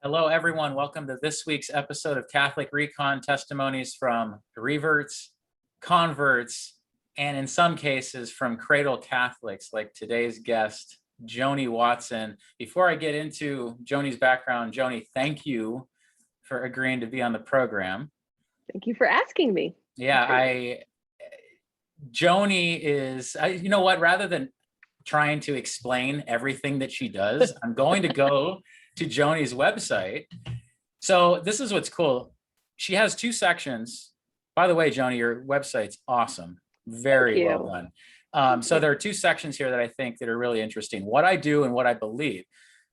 Hello, everyone. Welcome to this week's episode of Catholic Re.Con, testimonies from reverts, converts, and in some cases from Cradle Catholics, like today's guest, Joannie Watson. Before I get into Joni's background, Joni, thank you for agreeing to be on the program. Thank you for asking me. Yeah, Joni is, you know what, rather than trying to explain everything that she does, I'm going to go to Joni's website. So this is what's cool. She has two sections. By the way, Joni, your website's awesome. Very well done. So there are two sections here that I think that are really interesting. What I do and what I believe.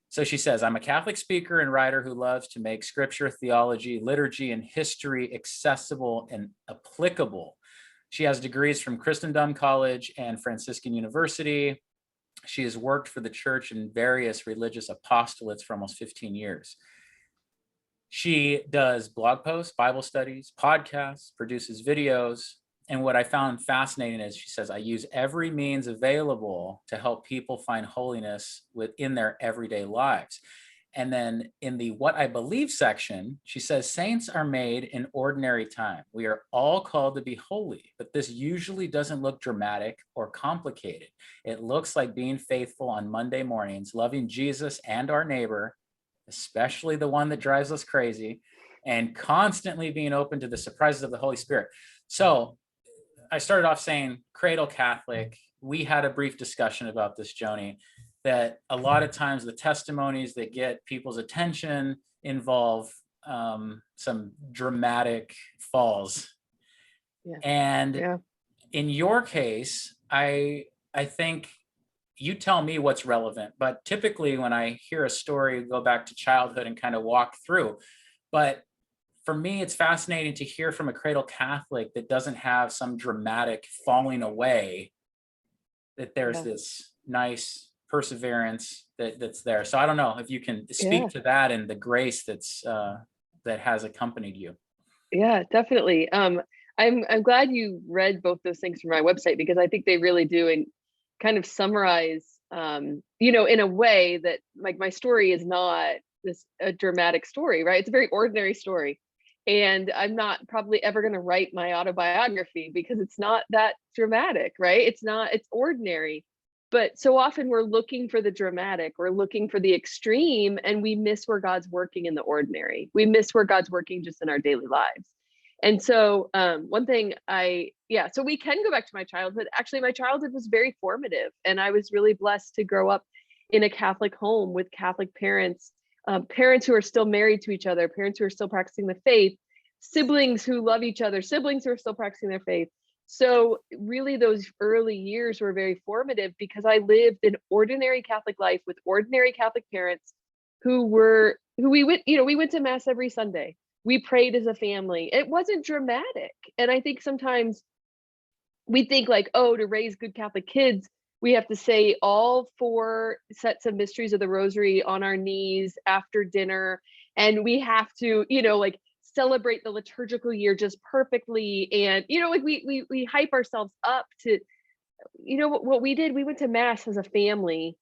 So she says, I'm a Catholic speaker and writer who loves to make scripture, theology, liturgy, and history accessible and applicable. She has degrees from Christendom College and Franciscan University. She has worked for the church in various religious apostolates for almost 15 years. She does blog posts, Bible studies, podcasts, produces videos. And what I found fascinating is she says, I use every means available to help people find holiness within their everyday lives. And then in the what I believe section, she says, saints are made in ordinary time. We are all called to be holy, but this usually doesn't look dramatic or complicated. It looks like being faithful on Monday mornings, loving Jesus and our neighbor, especially the one that drives us crazy, and constantly being open to the surprises of the Holy Spirit. So I started off saying Cradle Catholic. We had a brief discussion about this, Joni, that a lot of times the testimonies that get people's attention involve some dramatic falls. And in your case, I think you tell me what's relevant, but typically when I hear a story, go back to childhood and kind of walk through. But for me, it's fascinating to hear from a Cradle Catholic that doesn't have some dramatic falling away, that there's this nice perseverance that's there. So I don't know if you can speak to that and the grace that's that has accompanied you. Yeah, definitely. I'm glad you read both those things from my website, because I think they really do and kind of summarize, in a way that, like, my story is not a dramatic story, right? It's a very ordinary story. And I'm not probably ever going to write my autobiography because it's not that dramatic, right? It's ordinary. But so often we're looking for the dramatic, we're looking for the extreme, and we miss where God's working in the ordinary. We miss where God's working just in our daily lives. And so one thing so we can go back to my childhood. Actually, my childhood was very formative, and I was really blessed to grow up in a Catholic home with Catholic parents, parents who are still married to each other, parents who are still practicing the faith, siblings who love each other, siblings who are still practicing their faith. So really those early years were very formative because I lived an ordinary Catholic life with ordinary Catholic parents who we went to mass every Sunday. We prayed as a family. It wasn't dramatic. And I think sometimes we think like, oh, to raise good Catholic kids, we have to say all 4 sets of mysteries of the rosary on our knees after dinner. And we have to, celebrate the liturgical year just perfectly. And, we hype ourselves up to, what we did, we went to mass as a family.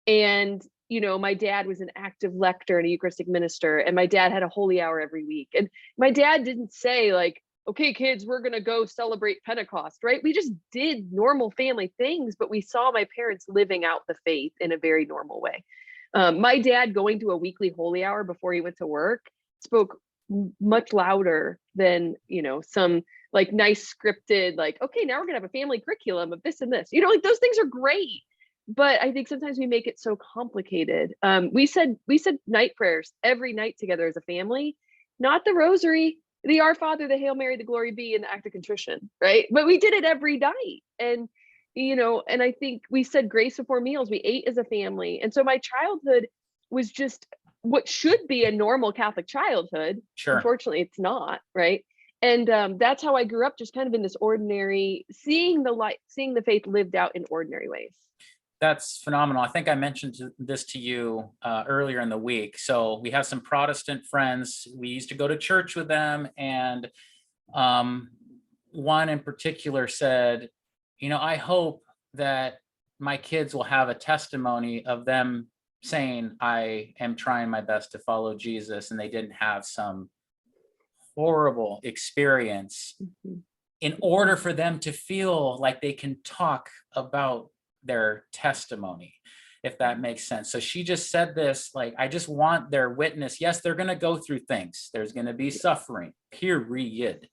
And, my dad was an active lector and a Eucharistic minister, and my dad had a holy hour every week. And my dad didn't say like, okay, kids, we're going to go celebrate Pentecost, right? We just did normal family things, but we saw my parents living out the faith in a very normal way. My dad going to a weekly holy hour before he went to work spoke much louder than, some like nice scripted, like, okay, now we're gonna have a family curriculum of this and this, like those things are great. But I think sometimes we make it so complicated. We said night prayers every night together as a family, not the rosary, the Our Father, the Hail Mary, the Glory Be, and the Act of Contrition, right? But we did it every night. And, and I think we said grace before meals. We ate as a family. And so my childhood was just what should be a normal Catholic childhood. Sure. Unfortunately, it's not, right? And that's how I grew up, just kind of in this ordinary, seeing the faith lived out in ordinary ways. That's phenomenal. I think I mentioned this to you earlier in the week. So we have some Protestant friends. We used to go to church with them. And one in particular said, I hope that my kids will have a testimony of them saying, I am trying my best to follow Jesus, and they didn't have some horrible experience in order for them to feel like they can talk about their testimony, if that makes sense. So she just said this, like, I just want their witness. Yes, they're going to go through things. There's going to be suffering, period.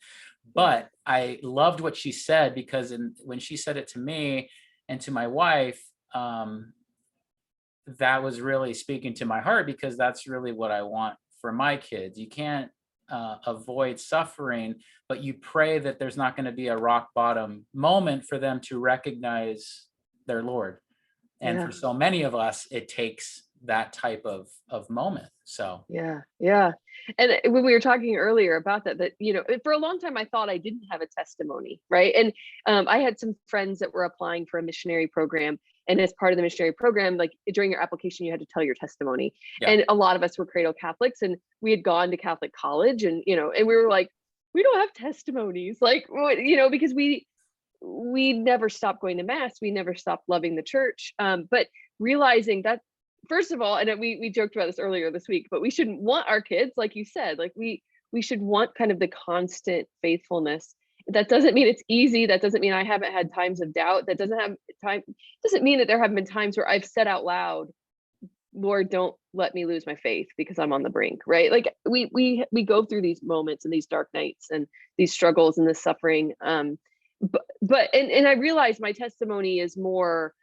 But I loved what she said, because when she said it to me and to my wife, that was really speaking to my heart, because that's really what I want for my kids. You can't avoid suffering, but you pray that there's not going to be a rock bottom moment for them to recognize their Lord. And for so many of us, it takes that type of moment. So yeah. And when we were talking earlier about that, you know, for a long time I thought I didn't have a testimony, right? And I had some friends that were applying for a missionary program, and as part of the missionary program, like during your application, you had to tell your testimony. And a lot of us were Cradle Catholics, and we had gone to Catholic college, and you know, and we were like, we don't have testimonies, like, you know, because we never stopped going to mass, we never stopped loving the church. But realizing that, first of all, and we joked about this earlier this week, but we shouldn't want our kids, like you said, like we should want kind of the constant faithfulness. That doesn't mean it's easy. That doesn't mean I haven't had times of doubt. That doesn't mean that there haven't been times where I've said out loud, Lord, don't let me lose my faith because I'm on the brink, right? Like we go through these moments and these dark nights and these struggles and this suffering. But I realized my testimony is more,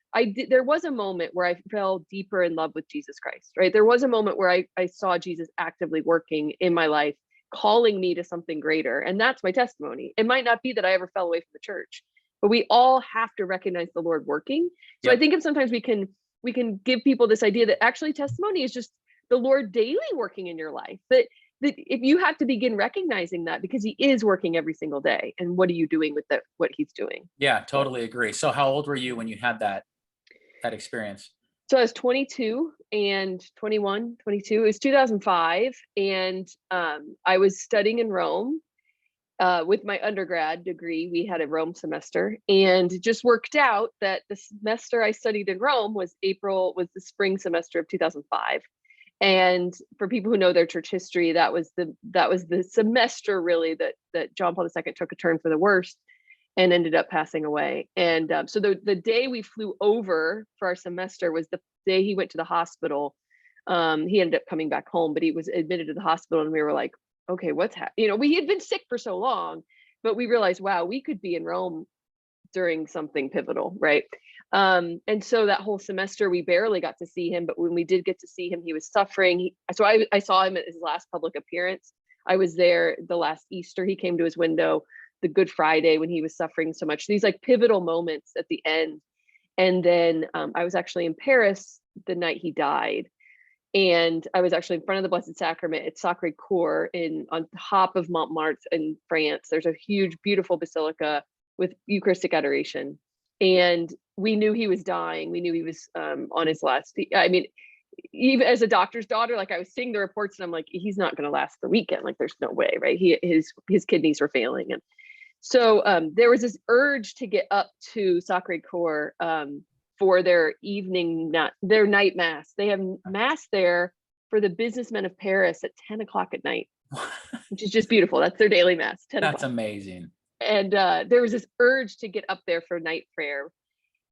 there was a moment where I fell deeper in love with Jesus Christ, right? There was a moment where I saw Jesus actively working in my life, calling me to something greater. And that's my testimony. It might not be that I ever fell away from the church, but we all have to recognize the Lord working. So I think if sometimes we can give people this idea that actually testimony is just the Lord daily working in your life, that if you have to begin recognizing that, because he is working every single day. And what are you doing with what he's doing? Yeah, totally agree. So how old were you when you had that experience? So I was 22 and 21, 22. It was 2005. And I was studying in Rome with my undergrad degree. We had a Rome semester, and it just worked out that the semester I studied in Rome was the spring semester of 2005. And for people who know their church history, that was the semester really that John Paul II took a turn for the worst and ended up passing away. And so the day we flew over for our semester was the day he went to the hospital. He ended up coming back home, but he was admitted to the hospital, and we were like, okay, what's happening? You know, we had been sick for so long, but we realized, wow, we could be in Rome during something pivotal, right? And so that whole semester, we barely got to see him, but when we did get to see him, he was suffering. So I saw him at his last public appearance. I was there the last Easter. He came to his window, the Good Friday, when he was suffering so much. These like pivotal moments at the end. And then I was actually in Paris the night he died. And I was actually in front of the Blessed Sacrament at Sacre Coeur on top of Montmartre in France. There's a huge, beautiful basilica with Eucharistic adoration. And we knew he was dying. We knew he was on his last. I mean, even as a doctor's daughter, like I was seeing the reports, and I'm like, he's not going to last the weekend. Like, there's no way, right? His kidneys were failing, and so there was this urge to get up to Sacre Coeur for their their night mass. They have mass there for the businessmen of Paris at 10 o'clock at night, which is just beautiful. That's their daily mass. 10 That's o'clock. amazing. And there was this urge to get up there for night prayer,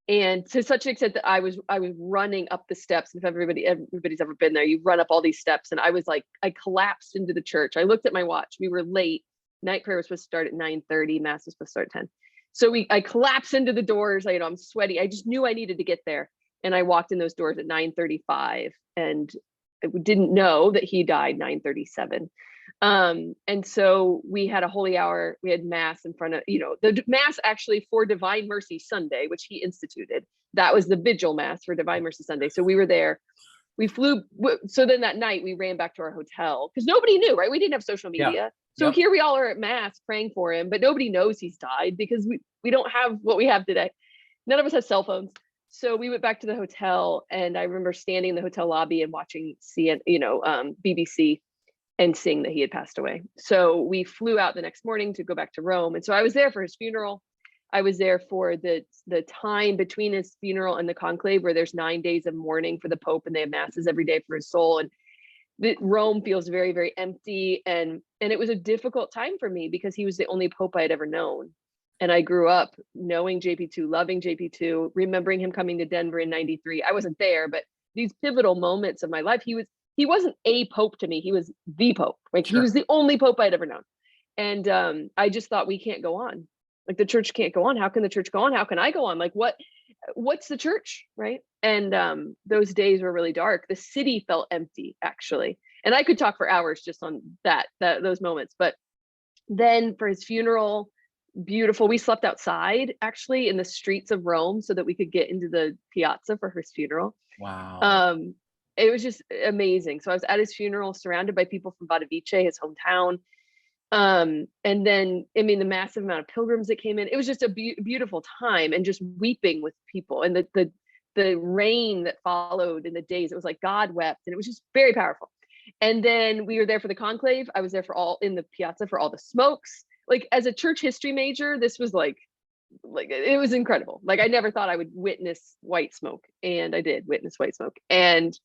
and to such an extent that I was running up the steps. If everybody's ever been there, you run up all these steps, and I was like, I collapsed into the church. I looked at my watch. We were late. Night prayer was supposed to start at 9:30. Mass was supposed to start at 10. So I collapsed into the doors. I'm sweaty. I just knew I needed to get there, and I walked in those doors at 9:35, and I didn't know that he died 9:37. And so we had a holy hour. We had mass in front of, the mass actually for Divine Mercy Sunday, which he instituted. That was the vigil mass for Divine Mercy Sunday. So we were there. We flew. So then that night we ran back to our hotel because nobody knew, right? We didn't have social media. Yeah. So here we all are at mass praying for him, but nobody knows he's died because we don't have what we have today. None of us have cell phones. So we went back to the hotel, and I remember standing in the hotel lobby and watching BBC and seeing that he had passed away. So we flew out the next morning to go back to Rome. And so I was there for his funeral. I was there for the time between his funeral and the conclave, where there's 9 days of mourning for the Pope, and they have masses every day for his soul. And Rome feels very, very empty. And it was a difficult time for me because he was the only Pope I had ever known. And I grew up knowing JP2, loving JP2, remembering him coming to Denver in 93. I wasn't there, but these pivotal moments of my life, he wasn't a Pope to me. He was the Pope. Like, Sure. he was the only Pope I'd ever known. And I just thought, we can't go on. Like, the church can't go on. How can the church go on? How can I go on? Like, what's the church, right? And those days were really dark. The city felt empty, actually. And I could talk for hours just on those moments. But then for his funeral, beautiful. We slept outside, actually, in the streets of Rome so that we could get into the piazza for his funeral. Wow. It was just amazing. So I was at his funeral, surrounded by people from Vadavice, his hometown. And then, I mean, the massive amount of pilgrims that came in, it was just a beautiful time, and just weeping with people, and the rain that followed in the days, it was like God wept, and it was just very powerful. And then we were there for the conclave. I was there in the piazza for all the smokes. Like, as a church history major, this was like it was incredible. Like, I never thought I would witness white smoke, and I did witness white smoke. And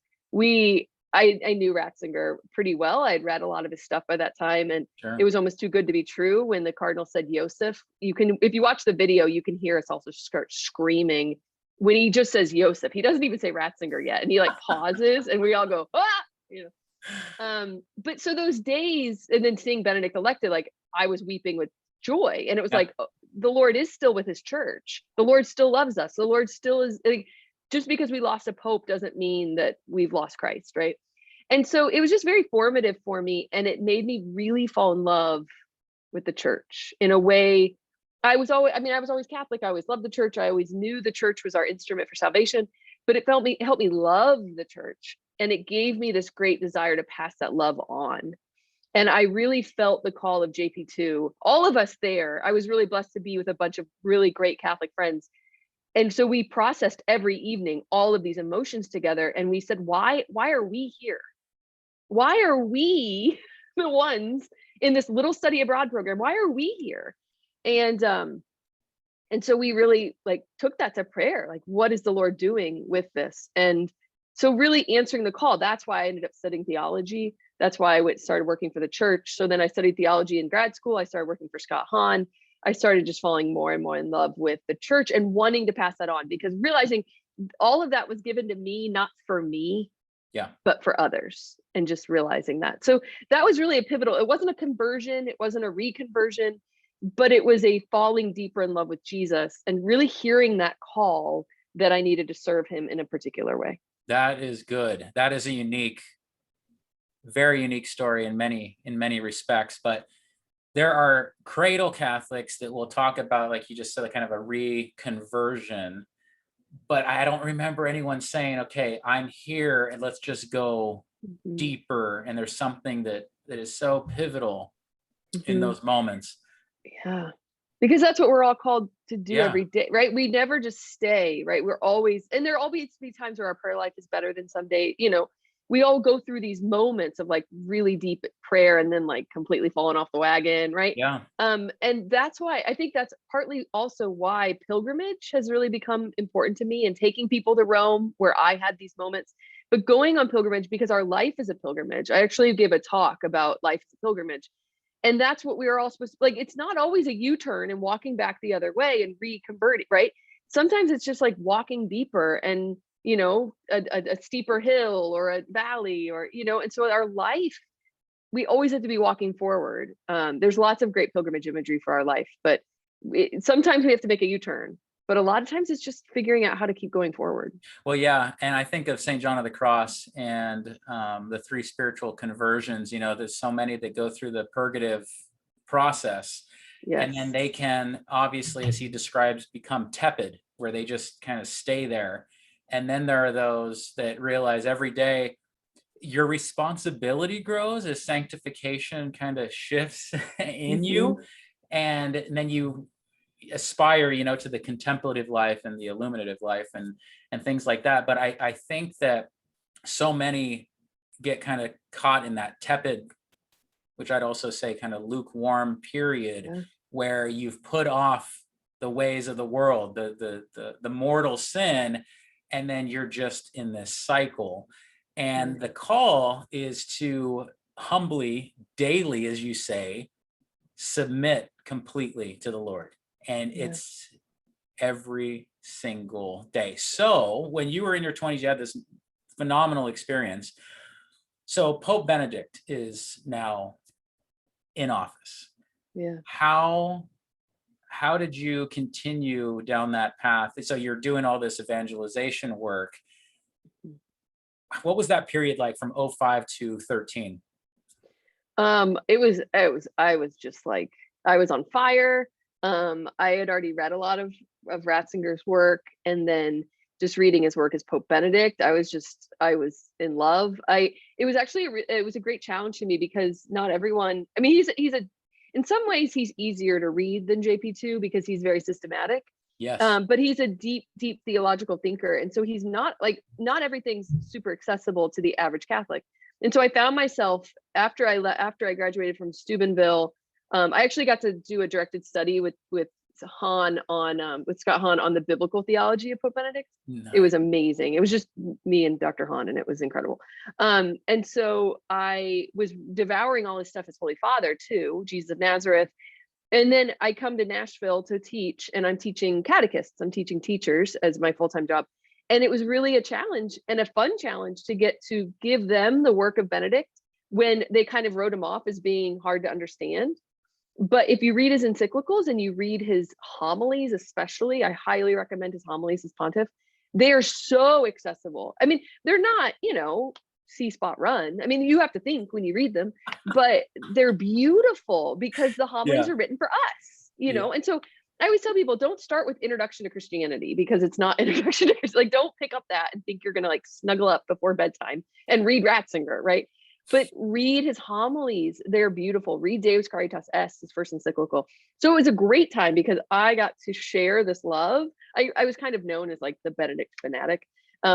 I knew Ratzinger pretty well. I'd read a lot of his stuff by that time, and Sure. it was almost too good to be true when the cardinal said Joseph. If you watch the video, you can hear us also start screaming when he just says Joseph. He doesn't even say Ratzinger yet, and he like pauses, and we all go, ah, you know. But so those days, and then seeing Benedict elected, like, I was weeping with joy, and it was like, oh, the Lord is still with his church. The Lord still loves us. The Lord still is. Like, just because we lost a pope doesn't mean that we've lost Christ, right? And so it was just very formative for me, and it made me really fall in love with the church in a way. I was always Catholic. I always loved the church. I always knew the church was our instrument for salvation, but it helped me love the church, and it gave me this great desire to pass that love on. And I really felt the call of JP2. All of us there, I was really blessed to be with a bunch of really great Catholic friends. And so we processed every evening all of these emotions together, and we said, why are we here? Why are we the ones in this little study abroad program? Why are we here? And so we really like took that to prayer. Like, what is the Lord doing with this? And so really answering the call. That's why I ended up studying theology. That's why I started working for the church. So then I studied theology in grad school. I started working for Scott Hahn. I started just falling more and more in love with the church and wanting to pass that on, because realizing all of that was given to me, not for me, but for others, and just realizing that. So that was really a pivotal. It wasn't a conversion. It wasn't a reconversion, but it was a falling deeper in love with Jesus and really hearing that call that I needed to serve him in a particular way. That is good. That is a very unique story in many respects. But there are cradle Catholics that will talk about, like you just said, kind of a reconversion. But I don't remember anyone saying, okay, I'm here and let's just go deeper. And there's something that is so pivotal in those moments. Yeah. Because that's what we're all called to do every day, right? We never just stay, right? We're always, and there always be times where our prayer life is better than some day, we all go through these moments of like really deep prayer and then like completely falling off the wagon, right? Yeah. And that's why I think that's partly also why pilgrimage has really become important to me, and taking people to Rome where I had these moments, but going on pilgrimage because our life is a pilgrimage. I actually gave a talk about life as a pilgrimage. And that's what we are all supposed to, like, it's not always a U-turn and walking back the other way and reconverting, right? Sometimes it's just like walking deeper and, a steeper hill or a valley or, and so our life, we always have to be walking forward. There's lots of great pilgrimage imagery for our life, but sometimes we have to make a U-turn. But a lot of times it's just figuring out how to keep going forward. Well, yeah. And I think of St. John of the Cross and the 3 spiritual conversions. There's so many that go through the purgative process. Yes. And then they can, obviously, as he describes, become tepid, where they just kind of stay there. And then there are those that realize every day your responsibility grows as sanctification kind of shifts in you. And then you aspire, to the contemplative life and the illuminative life and things like that. But I think that so many get kind of caught in that tepid, which I'd also say kind of lukewarm period, where you've put off the ways of the world, the mortal sin, and then you're just in this cycle. And the call is to humbly, daily, as you say, submit completely to the Lord. And it's every single day. So when you were in your 20s, you had this phenomenal experience. So Pope Benedict is now in office. Yeah. How did you continue down that path? So you're doing all this evangelization work. What was that period like from 05 to 13? I was just like, I was on fire. I had already read a lot of Ratzinger's work, and then just reading his work as Pope Benedict, I was in love. It was a great challenge to me, because not everyone, I mean, in some ways he's easier to read than JP2 because he's very systematic. Yes. But he's a deep theological thinker. And so he's not everything's super accessible to the average Catholic. And so I found myself after I graduated from Steubenville, I actually got to do a directed study with Scott Hahn on the biblical theology of Pope Benedict. Nice. It was amazing. It was just me and Dr. Hahn, and it was incredible. And so I was devouring all his stuff as Holy Father too, Jesus of Nazareth. And then I come to Nashville to teach, and I'm teaching catechists. I'm teaching teachers as my full-time job. And it was really a challenge, and a fun challenge, to get to give them the work of Benedict when they kind of wrote him off as being hard to understand. But if you read his encyclicals and you read his homilies, especially, I highly recommend his homilies as pontiff. They are so accessible. I mean, they're not, see spot run. I mean, you have to think when you read them, but they're beautiful because the homilies are written for us, And so I always tell people, don't start with Introduction to Christianity, because it's not Introduction to Christianity. Like, don't pick up that and think you're going to snuggle up before bedtime and read Ratzinger, right? But read his homilies. They're beautiful. Read Deus Caritas Est, his first encyclical. So it was a great time because I got to share this love. I was kind of known as the Benedict fanatic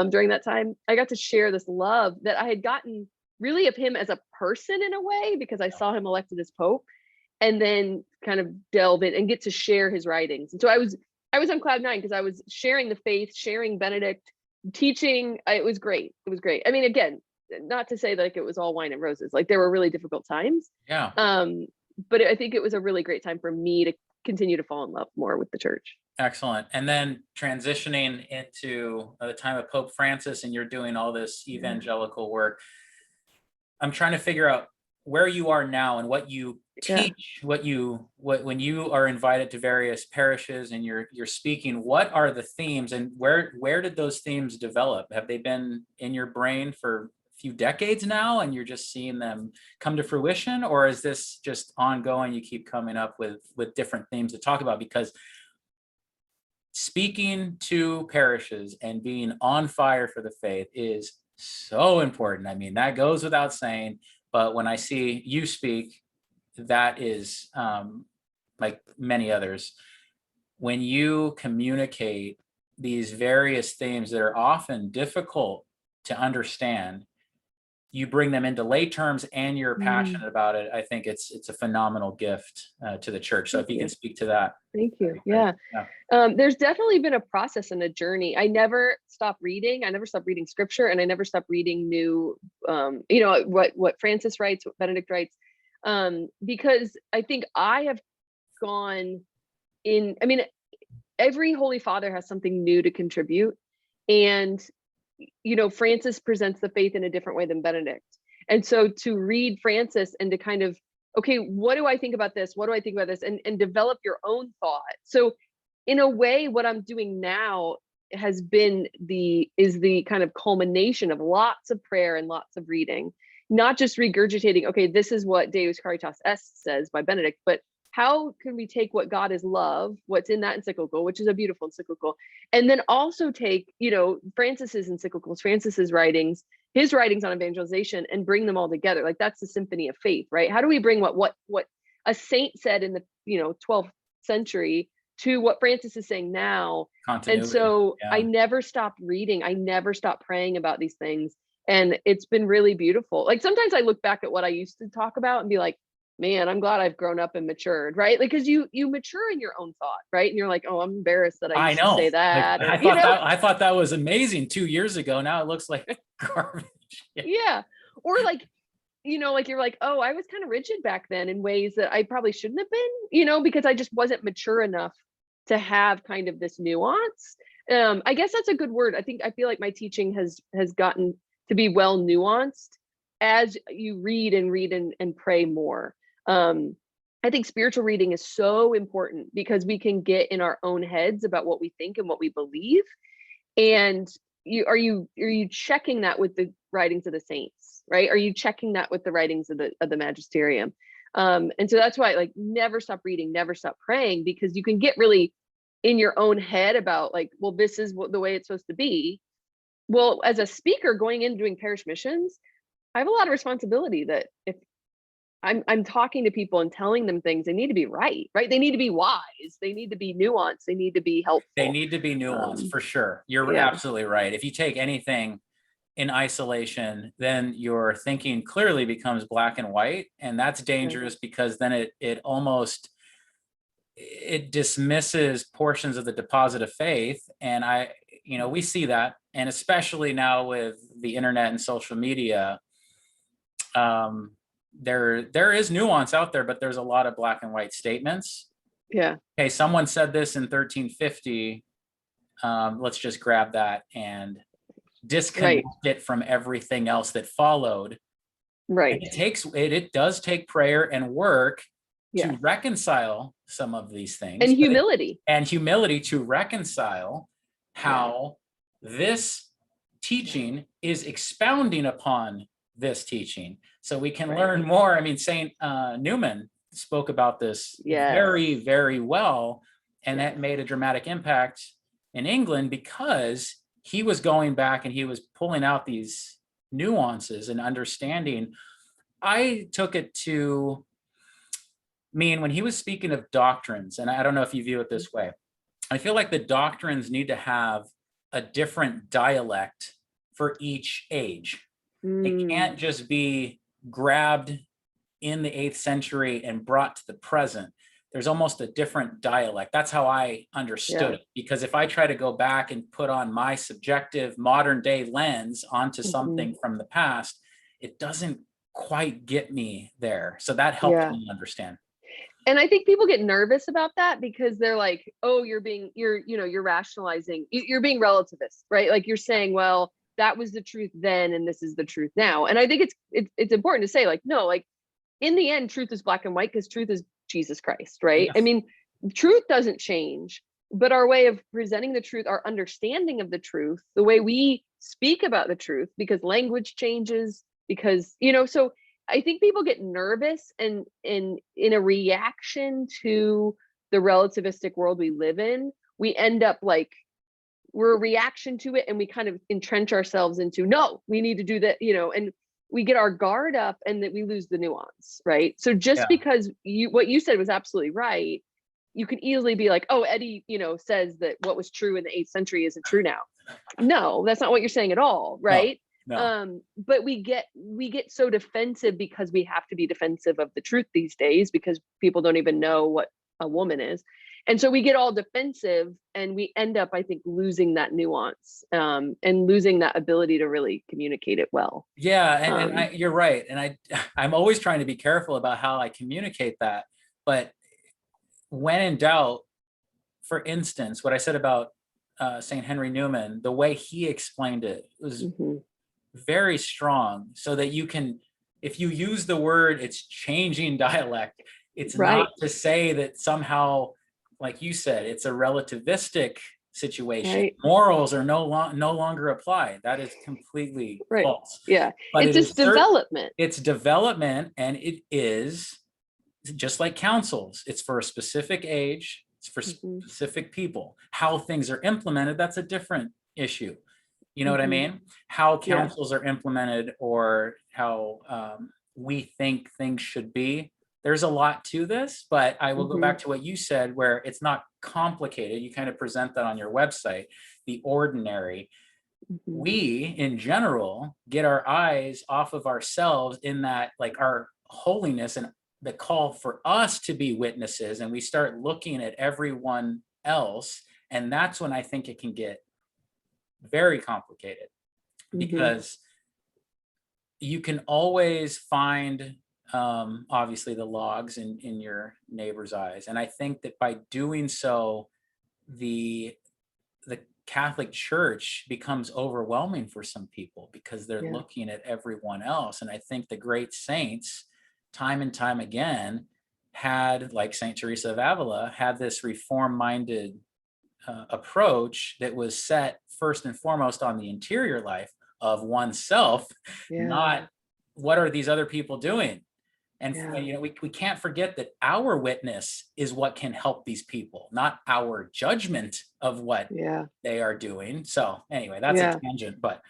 during that time. I got to share this love that I had gotten really of him as a person in a way, because I saw him elected as Pope, and then kind of delve in and get to share his writings. And so I was on cloud nine, because I was sharing the faith, sharing Benedict, teaching. It was great. It was great. I mean, again, not to say it was all wine and roses. There were really difficult times. Yeah. But I think it was a really great time for me to continue to fall in love more with the church. Excellent. And then transitioning into the time of Pope Francis, and you're doing all this evangelical work. I'm trying to figure out where you are now and what you teach, when you are invited to various parishes and you're speaking, what are the themes, and where did those themes develop? Have they been in your brain for few decades now and you're just seeing them come to fruition, or is this just ongoing? You keep coming up with different themes to talk about, because speaking to parishes and being on fire for the faith is so important. I mean, that goes without saying, but when I see you speak, that is like many others, when you communicate these various themes that are often difficult to understand, you bring them into lay terms and you're passionate about it. I think it's a phenomenal gift to the church. So if you can speak to that. Thank you. Yeah. There's definitely been a process and a journey. I never stopped reading. I never stopped reading scripture, and I never stopped reading new, what Francis writes, what Benedict writes, because I think I have gone in, I mean, every Holy Father has something new to contribute. And Francis presents the faith in a different way than Benedict. And so to read Francis and to kind of, okay, what do I think about this? What do I think about this? And develop your own thought. So in a way, what I'm doing now has been the kind of culmination of lots of prayer and lots of reading, not just regurgitating, okay, this is what Deus Caritas Est says by Benedict, but how can we take what God is love, what's in that encyclical, which is a beautiful encyclical, and then also take, Francis's encyclicals, Francis's writings, his writings on evangelization, and bring them all together. Like, that's the symphony of faith, right? How do we bring what a saint said in the 12th century to what Francis is saying now? Continuity. And so I never stopped reading. I never stopped praying about these things. And it's been really beautiful. Like, sometimes I look back at what I used to talk about and be like, man, I'm glad I've grown up and matured, right? Like, because you mature in your own thought, right? And you're like, oh, I'm embarrassed that I I used to say know. Like, that, or I thought that was amazing 2 years ago. Now it looks like garbage. Yeah. yeah. Or like, like you're like, oh, I was kind of rigid back then in ways that I probably shouldn't have been, because I just wasn't mature enough to have kind of this nuance. I guess that's a good word. I feel like my teaching has gotten to be well nuanced as you read and pray more. I think spiritual reading is so important because we can get in our own heads about what we think and what we believe. And are you checking that with the writings of the saints, right? Are you checking that with the writings of the magisterium? And so that's why, like, never stop reading, never stop praying, because you can get really in your own head about, like, well, this is the way it's supposed to be. Well, as a speaker going in doing parish missions, I have a lot of responsibility that if I'm talking to people and telling them things, they need to be right? They need to be wise. They need to be nuanced. They need to be helpful. They need to be nuanced for sure. You're Yeah. absolutely right. If you take anything in isolation, then your thinking clearly becomes black and white, and that's dangerous because then it dismisses portions of the deposit of faith. And we see that, and especially now with the internet and social media, there is nuance out there, but there's a lot of black and white statements. Yeah. Okay, someone said this in 1350. Let's just grab that and disconnect it from everything else that followed. Right. And it does take prayer and work to reconcile some of these things, and humility to reconcile how this teaching is expounding upon this teaching, so we can learn more. I mean, Saint Newman spoke about this very, very well, and that made a dramatic impact in England because he was going back and he was pulling out these nuances and understanding. I took it to mean when he was speaking of doctrines, and I don't know if you view it this way, I feel like the doctrines need to have a different dialect for each age. It can't just be grabbed in the 8th century and brought to the present. There's almost a different dialect. That's how I understood it. Because if I try to go back and put on my subjective modern day lens onto something from the past, it doesn't quite get me there. So that helped me understand. And I think people get nervous about that because they're like, oh, you're rationalizing, you're being relativist, right? Like, you're saying, well, that was the truth then and this is the truth now. And I think it's important to say, like, no, like, in the end, truth is black and white because truth is Jesus Christ, right? Yes. I mean, truth doesn't change, but our way of presenting the truth, our understanding of the truth, the way we speak about the truth, because language changes, because, so I think people get nervous and in a reaction to the relativistic world we live in, we end up like, we're a reaction to it and we kind of entrench ourselves into, no, we need to do that, and we get our guard up and that we lose the nuance, right? So just because what you said was absolutely right, you can easily be like, oh, Eddie, says that what was true in the 8th century isn't true now. No, that's not what you're saying at all, right? No. But we get so defensive because we have to be defensive of the truth these days because people don't even know what a woman is. And so we get all defensive and we end up, I think, losing that nuance and losing that ability to really communicate it well. Yeah, and you're right. And I'm always trying to be careful about how I communicate that. But when in doubt, for instance, what I said about St. Henry Newman, the way he explained it was very strong, so that you can, if you use the word, it's changing dialect. It's not to say that somehow, like you said, it's a relativistic situation. Morals are no longer apply. That is completely false. Yeah, but it's just development. It's development, and it is just like councils. It's for a specific age. It's for specific people. How things are implemented, that's a different issue. You know what I mean? How councils are implemented, or how we think things should be. There's a lot to this, but I will go back to what you said, where it's not complicated. You kind of present that on your website, the ordinary. We, in general, get our eyes off of ourselves in that, like, our holiness and the call for us to be witnesses, and we start looking at everyone else. And that's when I think it can get very complicated, because you can always find obviously the logs in your neighbor's eyes. And I think that by doing so, the Catholic Church becomes overwhelming for some people, because they're looking at everyone else. And I think the great saints, time and time again, had, like Saint Teresa of Avila, had this reform-minded approach that was set first and foremost on the interior life of oneself, not what are these other people doing. And you know, we can't forget that our witness is what can help these people, not our judgment of what they are doing. So anyway, that's a tangent, but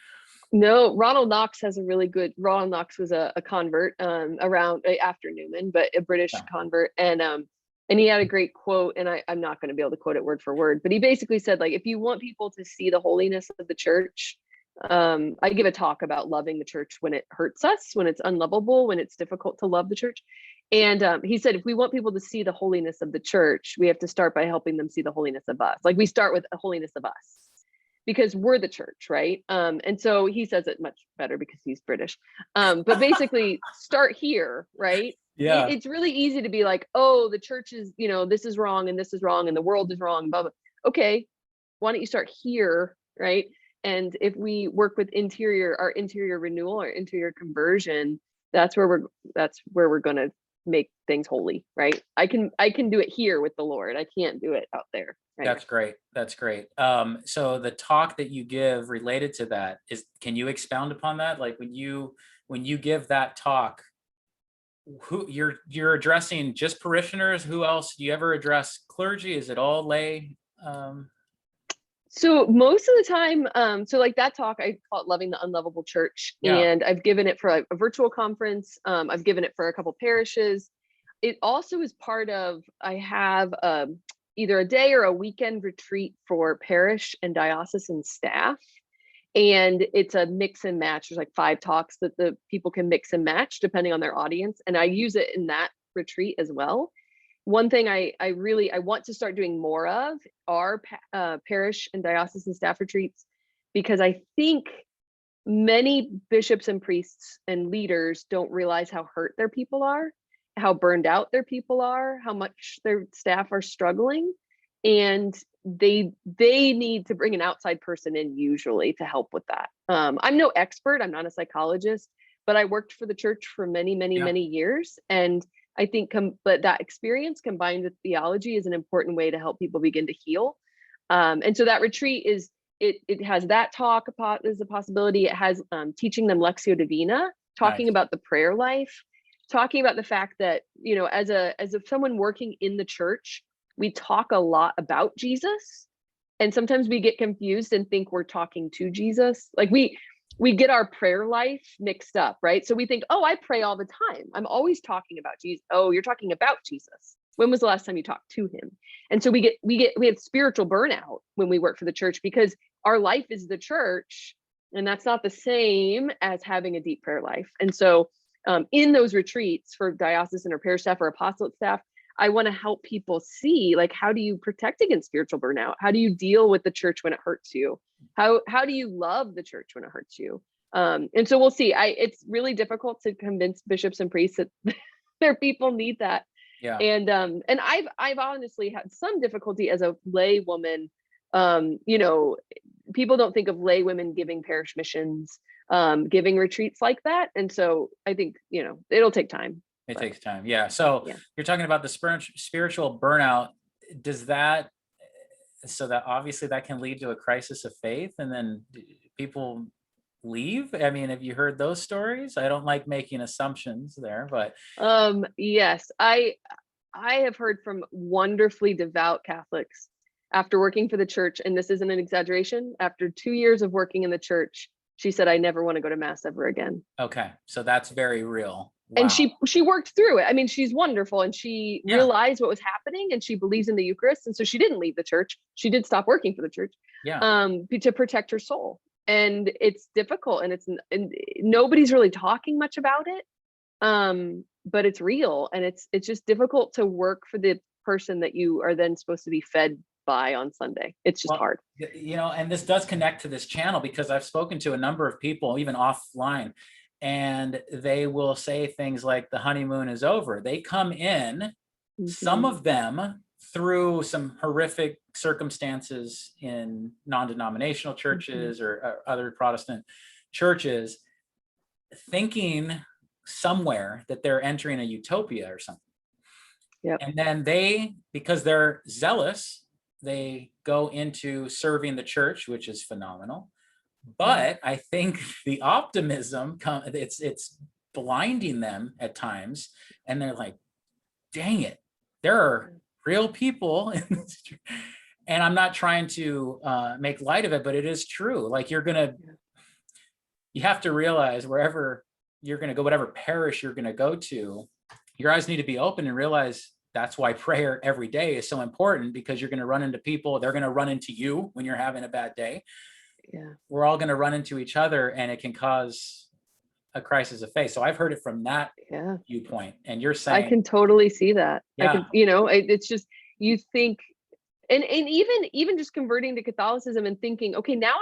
no, Ronald Knox has a really good, Ronald Knox was a convert around after Newman, but a British convert. And he had a great quote, and I'm not going to be able to quote it word for word, but he basically said, like, if you want people to see the holiness of the church, I give a talk about loving the church when it hurts us, when it's unlovable, when it's difficult to love the church. And he said, if we want people to see the holiness of the church, we have to start by helping them see the holiness of us. Like, we start with the holiness of us, because we're the church, right? And so he says it much better because he's British. But basically, start here, right? yeah, It's really easy to be like, oh, the church is, you know, this is wrong and this is wrong and the world is wrong, blah, blah. Okay, why don't you start here, right? And if we work with our interior renewal, our interior conversion, that's where we're going to make things holy, right? I can do it here with the Lord. I can't do it out there. Right? That's great. That's great. So the talk that you give related to that is, can you expound upon that? Like, when you give that talk, who you're addressing just parishioners? Who else? Do you ever address clergy? Is it all lay? So most of the time, so like that talk, I call it Loving the Unlovable Church. And I've given it for a virtual conference. I've given it for a couple parishes. It also is part of, I have either a day or a weekend retreat for parish and diocesan staff. And it's a mix and match. There's like 5 talks that the people can mix and match depending on their audience. And I use it in that retreat as well. One thing I want to start doing more of are parish and diocesan staff retreats, because I think many bishops and priests and leaders don't realize how hurt their people are, how burned out their people are, how much their staff are struggling. And they need to bring an outside person in usually to help with that. I'm no expert, I'm not a psychologist, but I worked for the church for many years. And I think but that experience combined with theology is an important way to help people begin to heal. And so that retreat is, it has that talk as a possibility. It has teaching them Lectio Divina, talking about the prayer life, talking about the fact that, you know, as someone working in the church, we talk a lot about Jesus. And sometimes we get confused and think we're talking to Jesus. Like we get our prayer life mixed up, right? So we think, oh, I pray all the time, I'm always talking about Jesus. Oh, you're talking about Jesus. When was the last time you talked to him? And so we have spiritual burnout when we work for the church, because our life is the church, and that's not the same as having a deep prayer life. And so in those retreats for diocesan or parish staff or apostolate staff, I want to help people see, like, how do you protect against spiritual burnout? How do you deal with the church when it hurts you? How do you love the church when it hurts you? And so we'll see. It's really difficult to convince bishops and priests that their people need that. Yeah. And I've honestly had some difficulty as a lay woman. You know, people don't think of lay women giving parish missions, giving retreats like that. And so I think, you know, it'll take time. It takes time. Yeah. So you're talking about the spiritual burnout. Does that, so that obviously that can lead to a crisis of faith, and then people leave? I mean, have you heard those stories? I don't like making assumptions there, but yes, I have heard from wonderfully devout Catholics after working for the church, and this isn't an exaggeration, after 2 years of working in the church, she said, I never want to go to mass ever again. Okay. So that's very real. Wow. And she worked through it. I mean, she's wonderful, and she realized what was happening, and she believes in the Eucharist. And so she didn't leave the church. She did stop working for the church to protect her soul. And it's difficult, and nobody's really talking much about it. but it's real, and it's just difficult to work for the person that you are then supposed to be fed by on Sunday. It's just hard. You know, and this does connect to this channel, because I've spoken to a number of people, even offline, and they will say things like the honeymoon is over. They come in, some of them through some horrific circumstances in non-denominational churches or other Protestant churches, thinking somewhere that they're entering a utopia or something. Yep. And then they, because they're zealous, they go into serving the church, which is phenomenal. But I think the optimism, it's blinding them at times, and they're like, dang it, there are real people in this. And I'm not trying to make light of it, but it is true. Like, you have to realize wherever you're going to go, whatever parish you're going to go to, your eyes need to be open and realize that's why prayer every day is so important, because you're going to run into people. They're going to run into you when you're having a bad day. Yeah. We're all going to run into each other, and it can cause a crisis of faith. So I've heard it from that viewpoint, and you're saying, I can totally see that. Yeah. I can, you know, it's just, you think, and even just converting to Catholicism and thinking, okay, now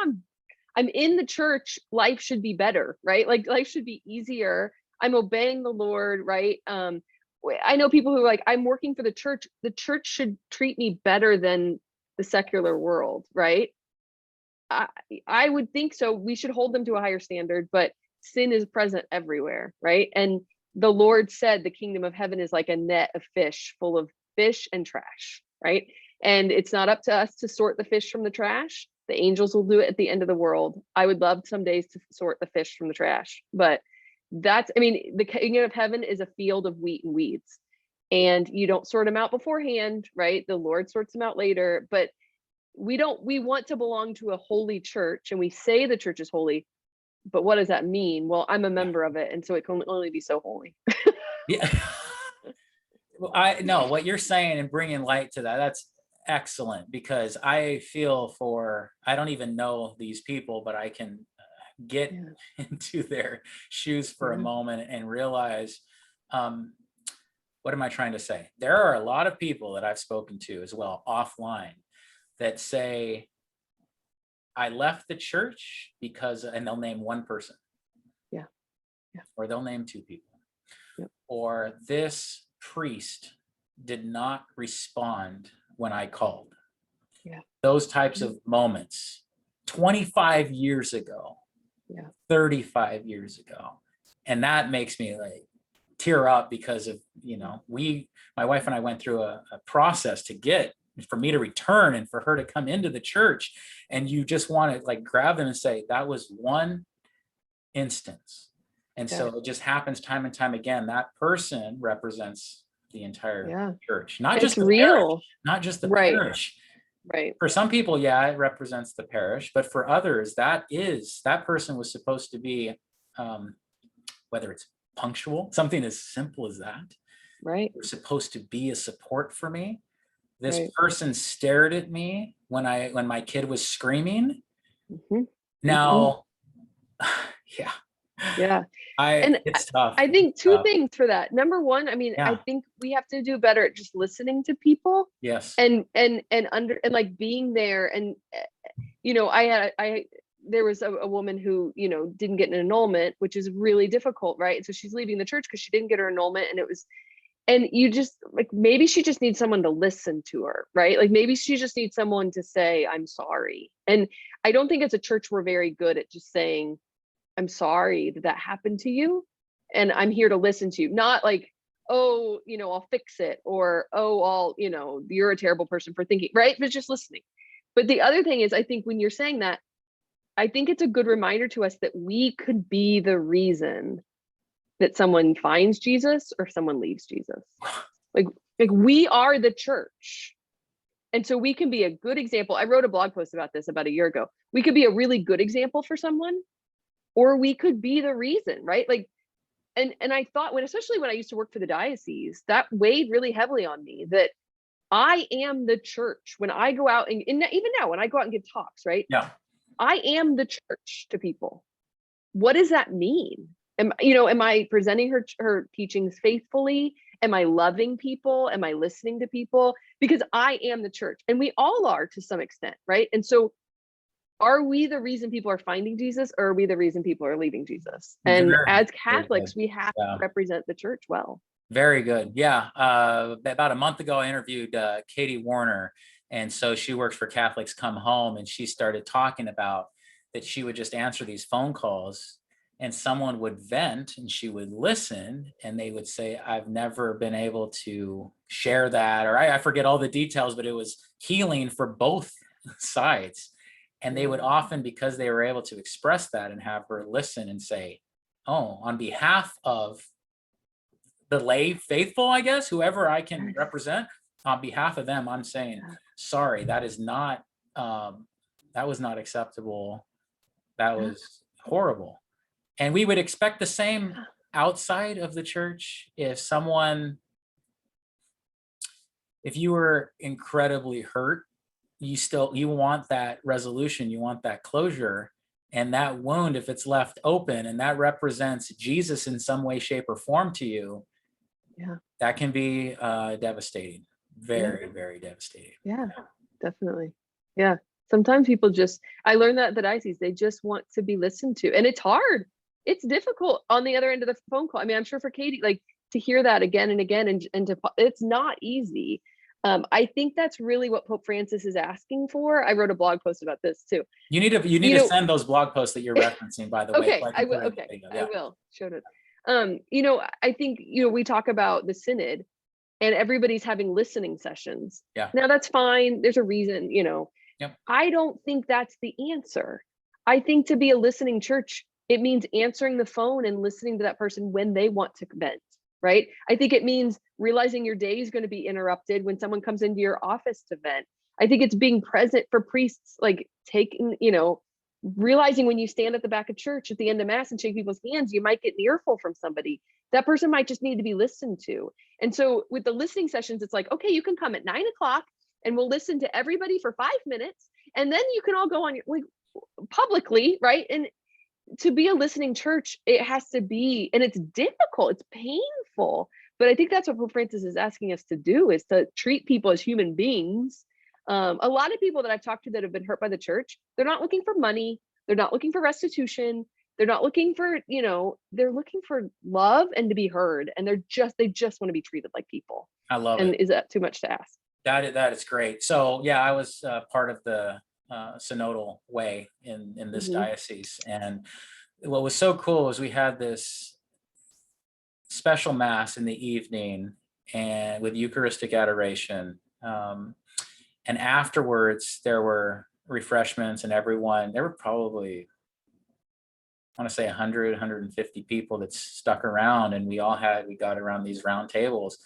I'm in the church, life should be better, right? Like, life should be easier. I'm obeying the Lord, right? I know people who are like, I'm working for the church should treat me better than the secular world, right? I would think so. We should hold them to a higher standard, but sin is present everywhere, right? And the Lord said the kingdom of heaven is like a net of fish, full of fish and trash, right? And it's not up to us to sort the fish from the trash. The angels will do it at the end of the world. I would love some days to sort the fish from the trash, but the kingdom of heaven is a field of wheat and weeds, and you don't sort them out beforehand, right? The Lord sorts them out later. But we want to belong to a holy church, and we say the church is holy, but what does that mean? Well, I'm a member of it, and so it can only be so holy. Yeah. Well, I know what you're saying, and bringing light to that. That's excellent, because I feel I don't even know these people, but I can get into their shoes for a moment and realize, what am I trying to say? There are a lot of people that I've spoken to as well offline that say, I left the church because, and they'll name one person. Yeah. Or they'll name two people. Yep. Or this priest did not respond when I called. Yeah. Those types of moments 25 years ago. 35 years ago. And that makes me like tear up, because of, my wife and I went through a process for me to return and for her to come into the church. And you just want to like grab them and say, that was one instance. And so it just happens time and time again. That person represents the entire church, not just the parish, not just the parish. Right. For some people, it represents the parish, but for others, that person was supposed to be, whether it's punctual, something as simple as that. Right. They're supposed to be a support for me. This person stared at me when my kid was screaming. Now, it's tough. I think two things for that. Number one, I think we have to do better at just listening to people. Yes. And like being there. And there was a woman who didn't get an annulment, which is really difficult, right? And so she's leaving the church because she didn't get her annulment, and you just like, maybe she just needs someone to listen to her, right? Like maybe she just needs someone to say, I'm sorry. And I don't think as a church we're very good at just saying, I'm sorry that happened to you, and I'm here to listen to you. Not like, oh, I'll fix it, or, oh, you're a terrible person for thinking, right? But just listening. But the other thing is, I think when you're saying that, I think it's a good reminder to us that we could be the reason that someone finds Jesus or someone leaves Jesus. Like we are the church. And so we can be a good example. I wrote a blog post about this about a year ago. We could be a really good example for someone, or we could be the reason, right? Like, and I thought especially when I used to work for the diocese, that weighed really heavily on me, that I am the church. When I go out and even now, when I go out and give talks, right? Yeah. I am the church to people. What does that mean? am I presenting her teachings faithfully? Am I loving people? Am I listening to people? Because I am the church, and we all are to some extent, right? And so are we the reason people are finding Jesus, or are we the reason people are leaving Jesus? And as Catholics, we have to represent the church well. Very good. Yeah. About a month ago, I interviewed Katie Warner. And so she works for Catholics Come Home, and she started talking about that she would just answer these phone calls and someone would vent and she would listen and they would say, I've never been able to share that, or I forget all the details, but it was healing for both sides. And they would often, because they were able to express that and have her listen and say, oh, on behalf of the lay faithful, I guess, whoever I can represent, on behalf of them, I'm saying, sorry, that is not, that was not acceptable. That was horrible. And we would expect the same outside of the church. If you were incredibly hurt, you want that resolution, you want that closure. And that wound, if it's left open and that represents Jesus in some way, shape, or form to you, that can be devastating. Very, very devastating. Yeah, definitely. Yeah. Sometimes people I learned that at the diocese, they just want to be listened to. And it's hard. It's difficult on the other end of the phone call. I mean, I'm sure for Katie, like, to hear that again and again, it's not easy. I think that's really what Pope Francis is asking for. I wrote a blog post about this too. You need to send those blog posts that you're referencing, by the way. Okay, I will. Okay, I will. Showed it. I think, we talk about the synod and everybody's having listening sessions. Yeah. Now that's fine. There's a reason, Yep. I don't think that's the answer. I think to be a listening church, it means answering the phone and listening to that person when they want to vent, right? I think it means realizing your day is going to be interrupted when someone comes into your office to vent. I think it's being present for priests, like taking, realizing when you stand at the back of church at the end of mass and shake people's hands, you might get an earful from somebody. That person might just need to be listened to. And so with the listening sessions, it's like, okay, you can come at 9:00 and we'll listen to everybody for 5 minutes. And then you can all go on your publicly, right? And to be a listening church, it has to be, and it's difficult, it's painful. But I think that's what Pope Francis is asking us to do, is to treat people as human beings. A lot of people that I've talked to that have been hurt by the church, they're not looking for money. They're not looking for restitution. They're not looking for, they're looking for love and to be heard. And they just want to be treated like people. I love it. And is that too much to ask? That is great. So yeah, I was part of the synodal way in this diocese. And what was so cool was we had this special mass in the evening and with Eucharistic adoration. And afterwards there were refreshments and there were probably, I want to say 100, 150 people that stuck around, and we got around these round tables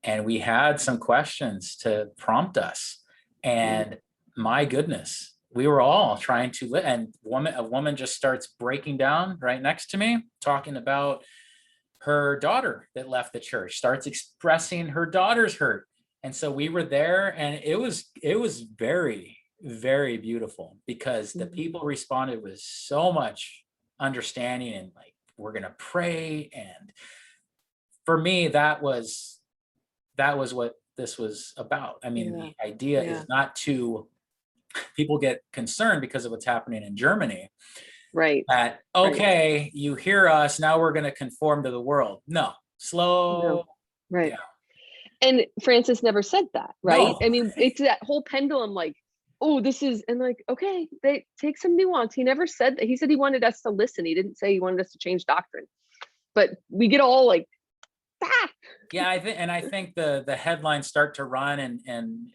and we had some questions to prompt us. And my goodness, we were all trying to, and a woman just starts breaking down right next to me, talking about her daughter that left the church, starts expressing her daughter's hurt. And so we were there, and it was very, very beautiful, because the people responded with so much understanding and like, we're going to pray. And for me, that was what this was about. I mean, the idea is not to, people get concerned because of what's happening in Germany. Right. That, okay, you hear us, now we're going to conform to the world. No, slow. No. Right. Down. And Francis never said that, right? No. I mean, it's that whole pendulum, like, oh, this is, and like, okay, they take some nuance. He never said that. He said he wanted us to listen. He didn't say he wanted us to change doctrine. But we get all like, Yeah, I think the headlines start to run, and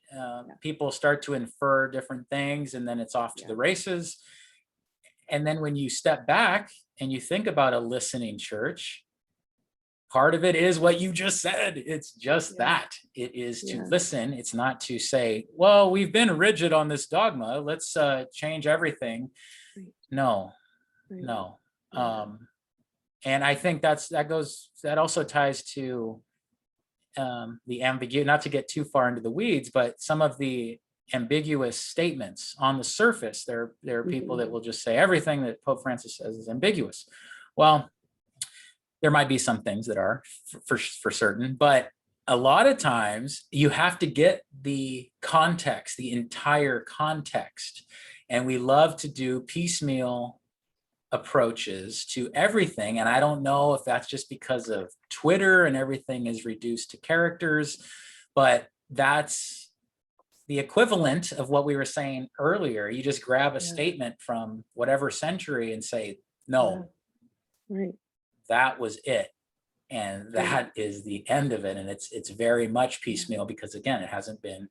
people start to infer different things, and then it's off to the races. And then when you step back and you think about a listening church, part of it is what you just said. It's just that. It is to listen. It's not to say, well, we've been rigid on this dogma, let's change everything. No. And I think that also ties to the ambiguity, not to get too far into the weeds, but some of the ambiguous statements on the surface. There are people that will just say everything that Pope Francis says is ambiguous. Well, There might be some things that are for certain, but a lot of times you have to get the context, the entire context. And we love to do piecemeal approaches to everything. And I don't know if that's just because of Twitter and everything is reduced to characters, but that's the equivalent of what we were saying earlier. You just grab a statement from whatever century and say, no, right. that was it. And that is the end of it. And it's very much piecemeal because, again, it hasn't been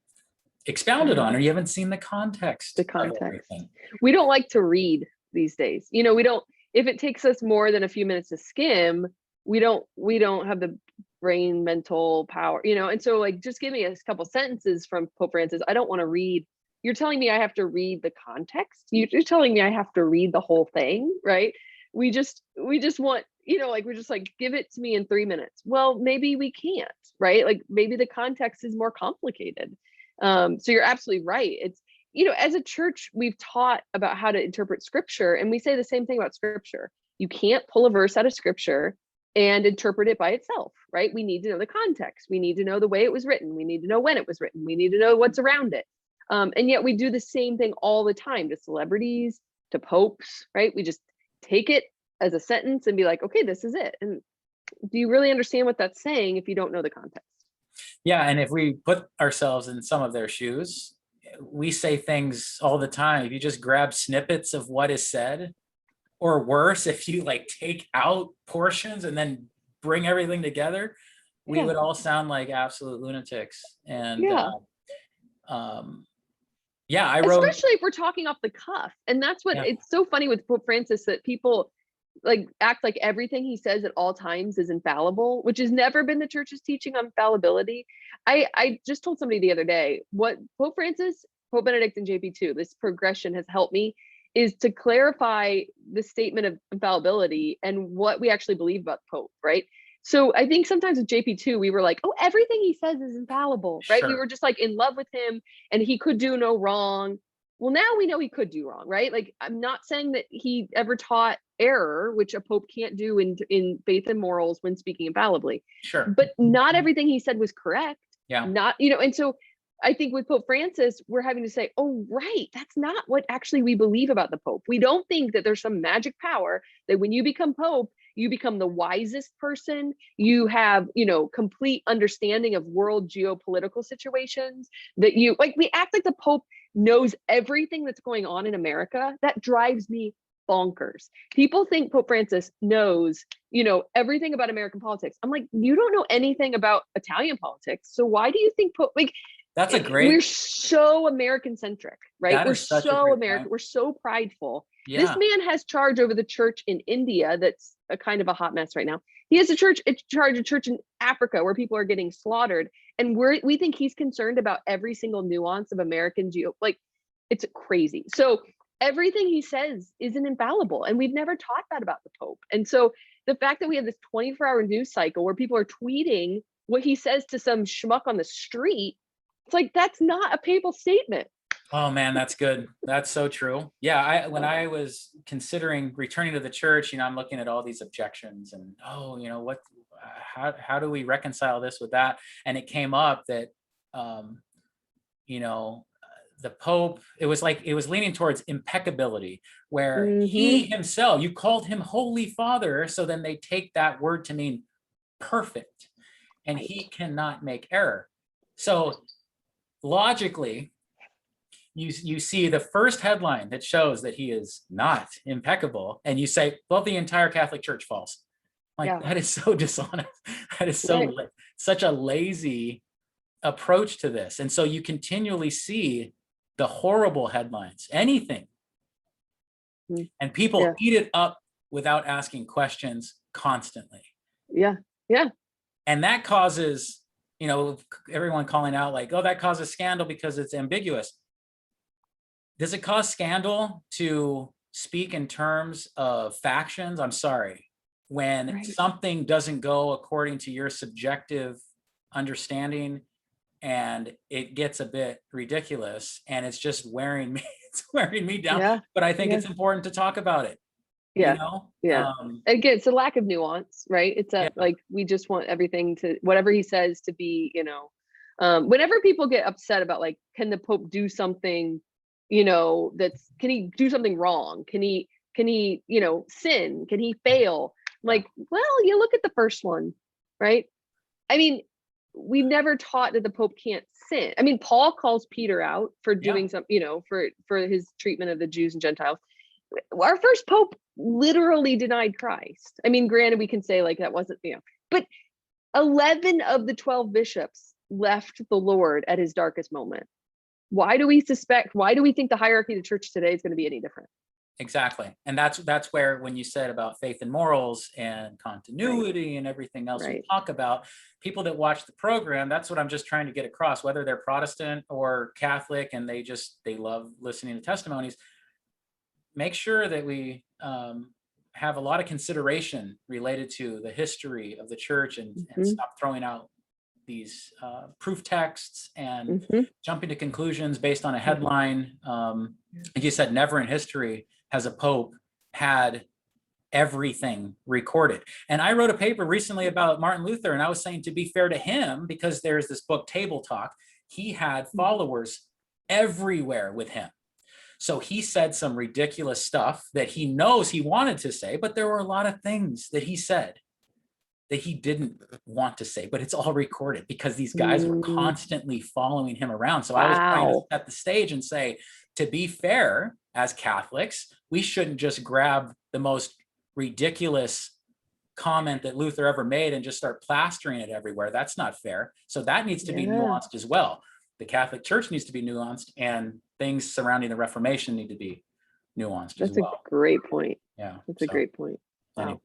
expounded on, or you haven't seen the context. Of everything. We don't like to read these days. You know, we don't, if it takes us more than a few minutes to skim, we don't have the brain mental power, you know. And so, like, just give me a couple sentences from Pope Francis. I don't want to read. You're telling me I have to read the context. You're telling me I have to read the whole thing, right? We just want, you know, like, we're just like, give it to me in 3 minutes. Well, maybe we can't, right? Like, maybe the context is more complicated. So you're absolutely right. It's, you know, as a church, we've taught about how to interpret scripture, and we say the same thing about scripture. You can't pull a verse out of scripture and interpret it by itself, right? We need to know the context. We need to know the way it was written. We need to know when it was written. We need to know what's around it. And yet we do the same thing all the time to celebrities, to popes, right? We just take it as a sentence and be like, okay, this is it. And do you really understand what that's saying if you don't know the context? Yeah, and if we put ourselves in some of their shoes, we say things all the time. If you just grab snippets of what is said, or worse, if you like take out portions and then bring everything together, we would all sound like absolute lunatics. And I wrote, especially if we're talking off the cuff. And that's what it's so funny with Pope Francis, that people like act like everything he says at all times is infallible, which has never been the church's teaching on fallibility. I just told somebody the other day, what Pope Francis, Pope Benedict, and JP2, this progression has helped me, is to clarify the statement of infallibility and what we actually believe about the Pope, right? So I think sometimes with JP2, we were like, oh, everything he says is infallible, right? Sure. We were just like in love with him and he could do no wrong. Well, now we know he could do wrong, right? Like, I'm not saying that he ever taught error, which a pope can't do in faith and morals when speaking infallibly. Sure. But not everything he said was correct. Yeah. Not, you know, and so I think with Pope Francis, we're having to say, oh, right, that's not what actually we believe about the Pope. We don't think that there's some magic power that when you become Pope, you become the wisest person. You have, you know, complete understanding of world geopolitical situations, that you, like, we act like the Pope knows everything that's going on in America. That drives me bonkers. People think Pope Francis knows, you know, everything about American politics. I'm like, you don't know anything about Italian politics. So why do you think Pope, like, that's a great, we're so American centric, right? We're so American. Point. We're so prideful. Yeah. This man has charge over the church in India. That's a kind of a hot mess right now. He has a charge of church in Africa where people are getting slaughtered. And we think he's concerned about every single nuance of American like, it's crazy. So everything he says isn't infallible. And we've never taught that about the Pope. And so the fact that we have this 24-hour news cycle where people are tweeting what he says to some schmuck on the street, it's like, that's not a papal statement. Oh man, that's good. That's so true. Yeah, when I was considering returning to the church, you know, I'm looking at all these objections and, oh, you know, how do we reconcile this with that? And it came up that, you know, the Pope, it was leaning towards impeccability, where he himself, you called him Holy Father, so then they take that word to mean perfect, and he cannot make error. So logically, you see the first headline that shows that he is not impeccable, and you say, well, the entire Catholic Church falls. Like, that is so dishonest. That is so such a lazy approach to this. And so you continually see the horrible headlines, anything, and people eat it up without asking questions constantly. Yeah. And that causes, you know, everyone calling out like, oh, that causes scandal because it's ambiguous. Does it cause scandal to speak in terms of factions? I'm sorry. When something doesn't go according to your subjective understanding and it gets a bit ridiculous and it's just wearing me down. But I think it's important to talk about it. you Yeah. know? Yeah. Again, it's a lack of nuance, right? It's Yeah. like, we just want everything to, whatever he says to be, whenever people get upset about like, can the Pope do something, can he do something wrong? Can he, sin? Can he fail? Like, well, you look at the first one, right? I mean, we never taught that the Pope can't sin. I mean, Paul calls Peter out for doing some, for his treatment of the Jews and Gentiles. Our first Pope literally denied Christ. I mean, granted, we can say like that wasn't, but 11 of the 12 bishops left the Lord at his darkest moment. Why do we think the hierarchy of the church today is going to be any different? Exactly. And that's where, when you said about faith and morals and continuity and everything else we talk about, people that watch the program, that's what I'm just trying to get across, whether they're Protestant or Catholic, and they love listening to testimonies. Make sure that we have a lot of consideration related to the history of the church, and stop throwing out these proof texts and jumping to conclusions based on a headline. Like you said, never in history has a Pope had everything recorded. And I wrote a paper recently about Martin Luther, and I was saying, to be fair to him, because there's this book, Table Talk, he had followers everywhere with him. So he said some ridiculous stuff that he knows he wanted to say, but there were a lot of things that he said that he didn't want to say, but it's all recorded because these guys were constantly following him around. So I was trying to set the stage and say, to be fair, as Catholics, we shouldn't just grab the most ridiculous comment that Luther ever made and just start plastering it everywhere. That's not fair. So that needs to be nuanced as well. The Catholic Church needs to be nuanced, and things surrounding the Reformation need to be nuanced as well. That's a great point. Yeah. That's a great point. Wow. Anyway.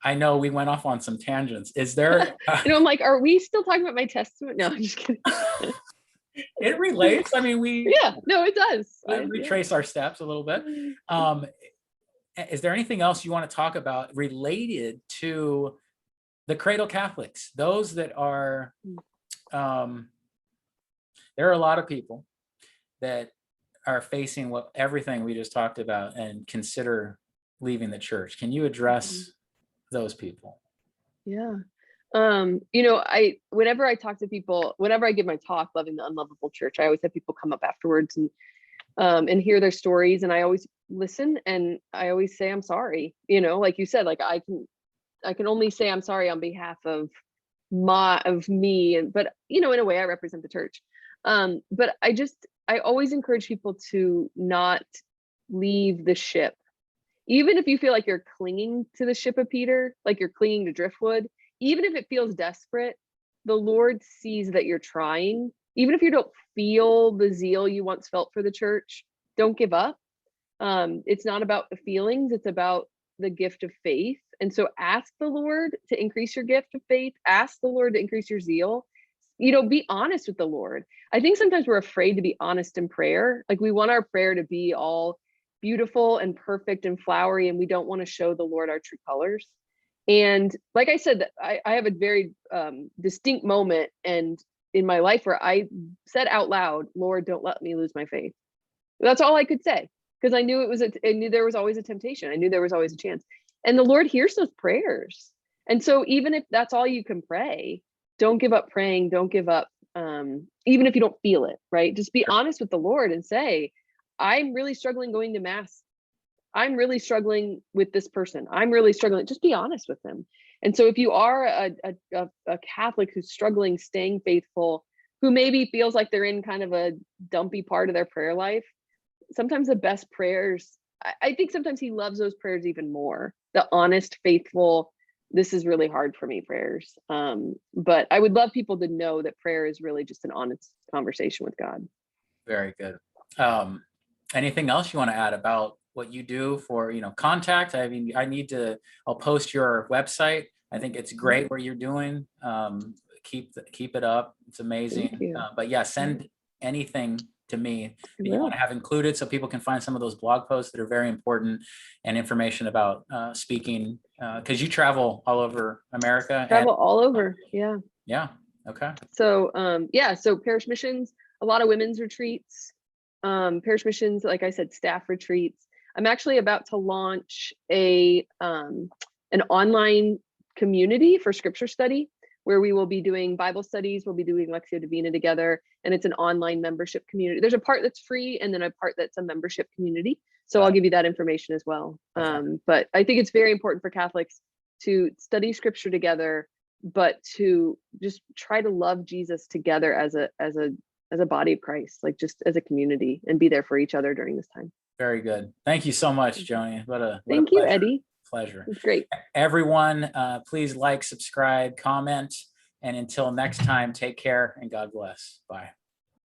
I know we went off on some tangents. Is there? I'm like, are we still talking about my testament? No, I'm just kidding. It relates. I mean, it does. We retrace our steps a little bit. Is there anything else you want to talk about related to the Cradle Catholics? Those that are, there are a lot of people that are facing everything we just talked about and consider leaving the church. Can you address those people? Yeah. Whenever I talk to people, whenever I give my talk, Loving the Unlovable Church, I always have people come up afterwards and hear their stories. And I always listen, and I always say, I'm sorry. Like you said, like I can only say I'm sorry on behalf of me. But in a way I represent the church. But I always encourage people to not leave the ship. Even if you feel like you're clinging to the ship of Peter, like you're clinging to driftwood, even if it feels desperate, the Lord sees that you're trying. Even if you don't feel the zeal you once felt for the church, don't give up. It's not about the feelings, it's about the gift of faith. And so ask the Lord to increase your gift of faith. Ask the Lord to increase your zeal. Be honest with the Lord. I think sometimes we're afraid to be honest in prayer. Like we want our prayer to be all beautiful and perfect and flowery, and we don't want to show the Lord our true colors. And like I said, I have a very distinct moment and in my life where I said out loud, Lord, don't let me lose my faith. That's all I could say, because I knew I knew there was always a temptation. I knew there was always a chance. And the Lord hears those prayers. And so even if that's all you can pray, don't give up praying. Don't give up, even if you don't feel it, right? Just be honest with the Lord and say, I'm really struggling going to mass. I'm really struggling with this person. I'm really struggling. Just be honest with them. And so if you are a Catholic who's struggling, staying faithful, who maybe feels like they're in kind of a dumpy part of their prayer life, sometimes the best prayers, I think sometimes he loves those prayers even more. The honest, faithful, this is really hard for me prayers. But I would love people to know that prayer is really just an honest conversation with God. Very good. Anything else you want to add about what you do for, contact? I mean, I'll post your website. I think it's great what you're doing. Keep it up. It's amazing. But yeah, send anything to me that you want to have included so people can find some of those blog posts that are very important, and information about speaking, because you travel all over America. All over. Yeah. Yeah. Okay. So, so parish missions, a lot of women's retreats, parish missions, like I said, staff retreats. I'm actually about to launch an online community for scripture study, where we will be doing Bible studies, we'll be doing Lectio Divina together, and it's an online membership community. There's a part that's free and then a part that's a membership community. So I'll give you that information as well. Okay. But I think it's very important for Catholics to study scripture together, but to just try to love Jesus together as a body of Christ, like just as a community, and be there for each other during this time. Very good. Thank you so much, Joni. What a Thank you, pleasure. Eddie. Pleasure. It's great. Everyone, please like, subscribe, comment, and until next time, take care and God bless. Bye.